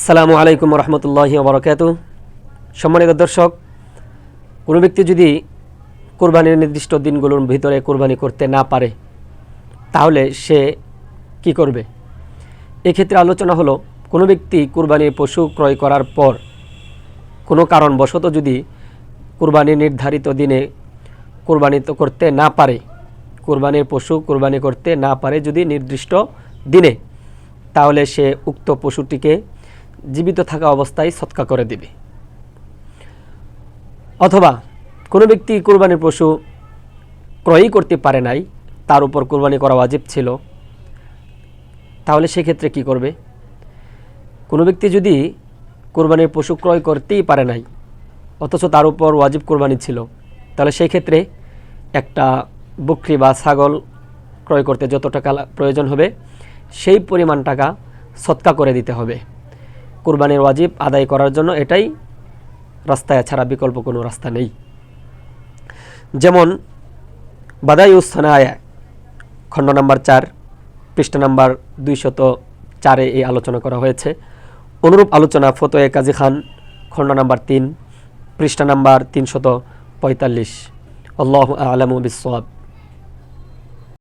আসসালামু আলাইকুম রহমতুল্লাহি ওয়া বারাকাতুহু। সম্মানিত দর্শক, কোনো ব্যক্তি যদি কোরবানির নির্দিষ্ট দিনগুলোর ভিতরে কোরবানি করতে না পারে তাহলে সে কি করবে? এক্ষেত্রে আলোচনা হলো, কোনো ব্যক্তি কোরবানির পশু ক্রয় করার পর কোনো কারণবশত যদি কোরবানির নির্ধারিত দিনে কোরবানি করতে না পারে, কোরবানির পশু কোরবানি করতে না পারে যদি নির্দিষ্ট দিনে, তাহলে সে উক্ত পশুটিকে জীবিত থাকা অবস্থায় সৎকা করে দিবে। অথবা কোনো ব্যক্তি কোরবানির পশু ক্রয়ই করতে পারে নাই, তার উপর কোরবানি করা ওয়াজিব ছিল, তাহলে সেক্ষেত্রে কি করবে? কোনো ব্যক্তি যদি কোরবানির পশু ক্রয় করতেই পারে নাই অথচ তার উপর ওয়াজিব কোরবানি ছিল, তাহলে সেই ক্ষেত্রে একটা বকরি বা ছাগল ক্রয় করতে যত টাকা প্রয়োজন হবে সেই পরিমাণ টাকা সৎকা করে দিতে হবে। কোরবানির ওয়াজিব আদায় করার জন্য এটাই রাস্তায় ছাড়া বিকল্প কোনো রাস্তা নেই। যেমন বাদায়ুস সানায়া খণ্ড নাম্বার 4 পৃষ্ঠা নাম্বার 204 এই আলোচনা করা হয়েছে। অনুরূপ আলোচনা ফতোয়ে কাজী খান খণ্ড নাম্বার 3 পৃষ্ঠা নাম্বার 345। আল্লাহু আ'লামু বিস-সাওয়াব।